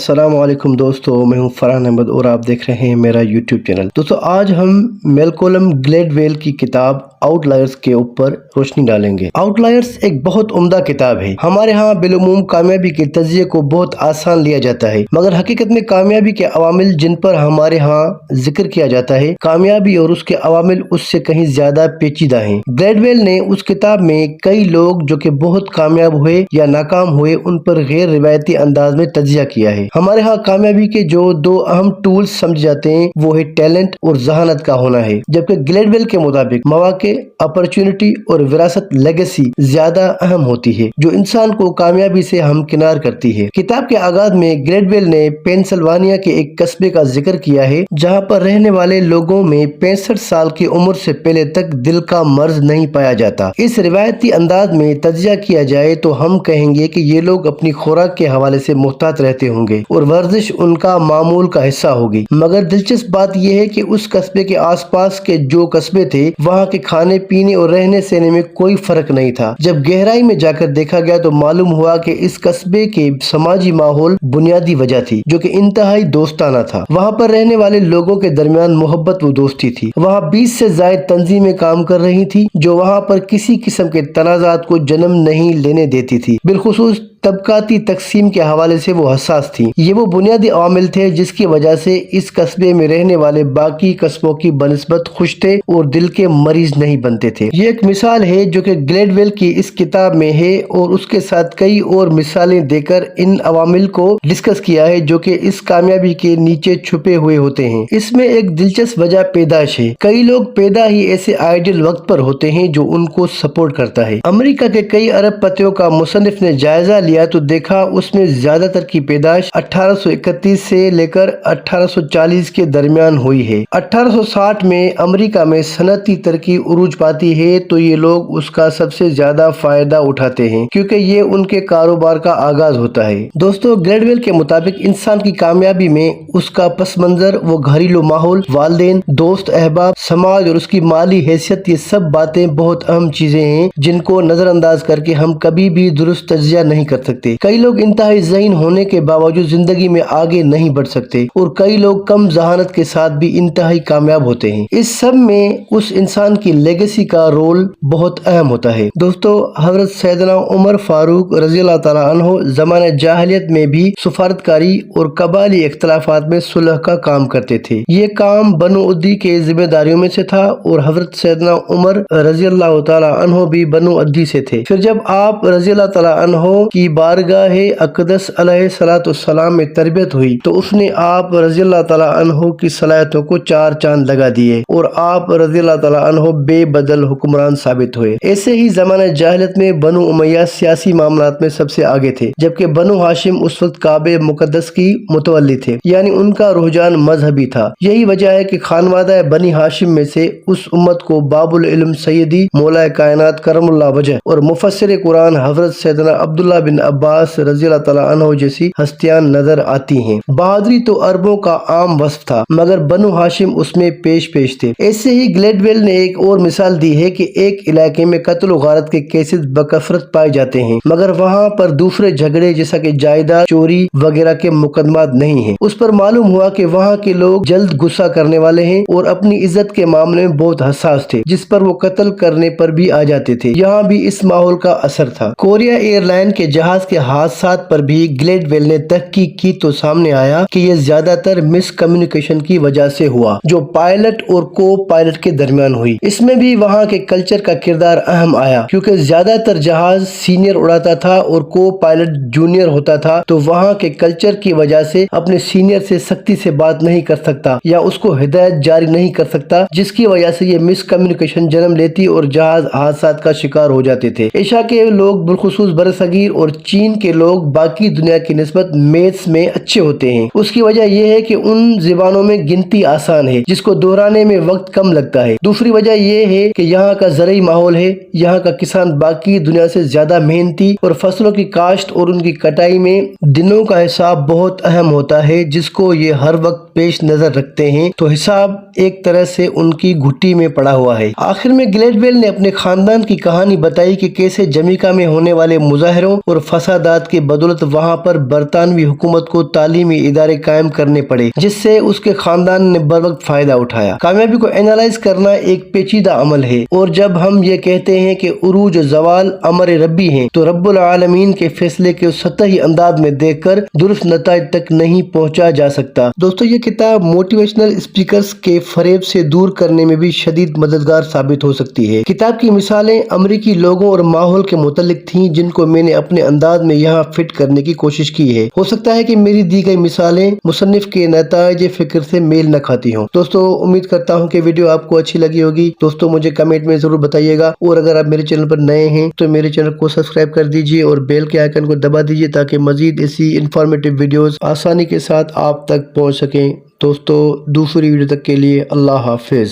अस्सलाम वालेकुम दोस्तों, मैं हूं फरहान अहमद और आप देख रहे हैं मेरा यूट्यूब चैनल। दोस्तों आज हम मैल्कोलम ग्लेडवेल की किताब आउटलायर्स के ऊपर रोशनी डालेंगे। आउटलायर्स एक बहुत उम्दा किताब है। हमारे यहाँ बिलुमूम कामयाबी के तजिए को बहुत आसान लिया जाता है, मगर हकीकत में कामयाबी के अवामिल जिन पर हमारे यहाँ जिक्र किया जाता है, कामयाबी और उसके अवामिल उससे कहीं ज्यादा पेचीदा हैं। ग्लेडवेल ने उस किताब में कई लोग जो कि बहुत कामयाब हुए या नाकाम हुए उन पर गैर रिवायती अंदाज में तजिया किया है। हमारे यहाँ कामयाबी के जो दो अहम टूल्स समझे जाते हैं वो है टैलेंट और जहानत का होना है, जबकि ग्लेडवेल के मुताबिक मौके, अपॉर्चुनिटी और विरासत लेगेसी ज्यादा अहम होती है जो इंसान को कामयाबी से हमकिनार करती है। किताब के आगाज में ग्लेडवेल ने पेंसिल्वानिया के एक कस्बे का जिक्र किया है जहाँ पर रहने वाले लोगों में 65 साल की उम्र से पहले तक दिल का मर्ज नहीं पाया जाता। इस रिवायती अंदाज में तजिया किया जाए तो हम कहेंगे कि ये लोग अपनी खुराक के हवाले से मुहतात रहते होंगे और वर्जिश उनका मामूल का हिस्सा होगी। मगर दिलचस्प बात यह है कि उस कस्बे के आसपास के जो कस्बे थे वहाँ के खाने पीने और रहने सहने में कोई फर्क नहीं था। जब गहराई में जाकर देखा गया तो मालूम हुआ कि इस कस्बे के समाजी माहौल बुनियादी वजह थी जो कि इंतहाई दोस्ताना था। वहाँ पर रहने वाले लोगों के दरमियान मोहब्बत व दोस्ती थी। वहाँ 20 से ज्यादा तंजीमें काम कर रही थी जो वहाँ पर किसी किस्म के तनाजात को जन्म नहीं लेने देती थी। बिलखुसूस तबकाती तकसीम के हवाले से वो हसास थी। ये वो बुनियादी अवामिल थे जिसकी वजह से इस कस्बे में रहने वाले बाकी कस्बों की बनिस्बत खुश थे और दिल के मरीज नहीं बनते थे। ये एक मिसाल है जो कि ग्लेडवेल की इस किताब में है और उसके साथ कई और मिसालें देकर इन अवामिल को डिस्कस किया है जो कि इस कामयाबी के नीचे छुपे हुए होते हैं। इसमें एक दिलचस्प वजह पैदाश है। कई लोग पैदा ही ऐसे आइडियल वक्त पर होते हैं जो उनको सपोर्ट करता है। अमेरिका के कई अरब पतियों का मुसन्निफ ने जायजा लिया तो देखा उसमें ज्यादातर की पैदाश 1831 से लेकर 1840 के दरमियान हुई है। 1860 में अमेरिका में सनती तरक्की उरूज पाती है तो ये लोग उसका सबसे ज्यादा फायदा उठाते हैं क्योंकि ये उनके कारोबार का आगाज होता है। दोस्तों ग्लेडवेल के मुताबिक इंसान की कामयाबी में उसका पस मंजर, वो घरेलू माहौल, वालिदैन, दोस्त, अहबाब, समाज और उसकी माली हैसियत, ये सब बातें बहुत अहम चीजें हैं जिनको नजरअंदाज करके हम कभी भी दुरुस्त तजिया नहीं कर सकते। कई लोग इंतहाई ज़हीन होने के बावजूद जिंदगी में आगे नहीं बढ़ सकते और कई लोग कम जहानत के साथ भी इंतहाई कामयाब होते हैं। इस सब में उस इंसान की लेगेसी का रोल बहुत अहम होता है। दोस्तों हजरत सैयदना उमर फारूक रज़ियल्लाहु ताला अन्हु ज़माने जाहिलियत में भी सफारतकारी और कबाली इख्तिलाफात में सुलह का काम करते थे। ये काम बनु उद्दी के जिम्मेदारियों में से था और हजरत सैयदना उमर रज़ियल्लाहु ताला अन्हु भी बनु उद्दी से थे। फिर जब आप रज़ियल्लाहु ताला अन्हु की बारगाह अक़दस अलैहिस्सलाम में तरबियत हुई तो उसने आप रज़ियल्लाहु ताला अन्हु की सलाहियतों को चार चांद लगा दिए और आप रज़ियल्लाहु ताला अन्हु बेबदल हुक्मरान साबित हुए। ऐसे ही ज़माने जाहिलियत में बनु उमय्या सियासी मामलात में सबसे आगे थे, जबकि बनु हाशिम उस वक्त काबे मुकद्दस की मुतवल्ली थे, यानी उनका रुझान मजहबी था। यही वजह है कि खानवादा बनी हाशिम में से उस उम्मत को बाबुल इल्म सैयदी मौला कायनात करमुल्लाह वजह और मुफस्सिर कुरान हज़रत सैयदना अब्दुल्लाह बिन अब्बास रज़ियल्लाहु ताला अन्हु जैसी हस्तियां नजर आती हैं। बहादुरी तो अरबों का आम वस्फ था मगर बनु हाशिम उसमें पेश पेश थे। ऐसे ही ग्लेडवेल ने एक और मिसाल दी है कि एक इलाके में कत्ल गारत के केसेस बकफरत पाए जाते हैं मगर वहाँ पर दूसरे झगड़े जैसा कि जायदाद चोरी वगैरह के मुकदमात नहीं है। उस पर मालूम हुआ कि वहाँ के लोग जल्द गुस्सा करने वाले हैं और अपनी इज्जत के मामले में बहुत हसास थे, जिस पर वो कत्ल करने पर भी आ जाते थे। यहाँ भी इस माहौल का असर था। कोरिया एयरलाइन के जहाज के हादसात पर भी ग्लेडवेल ने तहकीक की तो सामने आया कि ये ज्यादातर मिस कम्युनिकेशन की वजह से हुआ जो पायलट और को पायलट के दरमियान हुई। इसमें भी वहाँ के कल्चर का किरदार अहम आया क्योंकि ज्यादातर जहाज सीनियर उड़ाता था और को पायलट जूनियर होता था, तो वहाँ के कल्चर की वजह से अपने सीनियर से सख्ती से बात नहीं कर सकता या उसको हिदायत जारी नहीं कर सकता, जिसकी वजह से ये मिस कम्युनिकेशन जन्म लेती और जहाज हादसात का शिकार हो जाते थे। एशिया के लोग बिलखुसूस बरसगीर और चीन के लोग बाकी दुनिया की निस्बत मैथ्स में अच्छे होते हैं। उसकी वजह यह है कि उन ज़बानों में गिनती आसान है जिसको दोहराने में वक्त कम लगता है। दूसरी वजह यह है कि यहाँ का ज़रूरी माहौल है। यहाँ का किसान बाकी दुनिया से ज्यादा मेहनती और फसलों की काश्त और उनकी कटाई में दिनों का हिसाब बहुत अहम होता है जिसको ये हर वक्त पेश नजर रखते हैं, तो हिसाब एक तरह से उनकी घुट्टी में पड़ा हुआ है। आखिर में ग्लेडवेल ने अपने खानदान की कहानी बताई कि कैसे जमैका में होने वाले मुजाहरों और فسادات کے بدولت وہاں پر برطانوی حکومت کو تعلیمی ادارے قائم کرنے پڑے جس سے اس کے خاندان نے بر وقت فائدہ اٹھایا۔ کامیابی کو اینالائز کرنا ایک پیچیدہ عمل ہے، اور جب ہم یہ کہتے ہیں کہ عروج و زوال امر ربی ہیں تو رب العالمین کے فیصلے کے سطحی انداز میں دیکھ کر درست نتائج تک نہیں پہنچا جا سکتا۔ دوستو، یہ کتاب موٹیویشنل اسپیکرز کے فریب سے دور کرنے میں بھی شدید مددگار ثابت ہو سکتی ہے۔ کتاب کی مثالیں امریکی لوگوں اور ماحول کے متعلق تھیں جن کو میں نے اپنے انداز میں یہاں فٹ کرنے کی کوشش کی ہے۔ ہو سکتا ہے کہ میری دی گئی مثالیں مصنف کے نتائج فکر سے میل نہ کھاتی ہوں۔ دوستو، امید کرتا ہوں کہ ویڈیو آپ کو اچھی لگی ہوگی۔ دوستو، مجھے کمنٹ میں ضرور بتائیے گا، اور اگر آپ میرے چینل پر نئے ہیں تو میرے چینل کو سبسکرائب کر دیجئے اور بیل کے آئیکن کو دبا دیجئے تاکہ مزید ایسی انفارمیٹیو ویڈیوز آسانی کے ساتھ آپ تک پہنچ سکیں۔ دوستو، دوسری ویڈیو تک کے لیے اللہ حافظ۔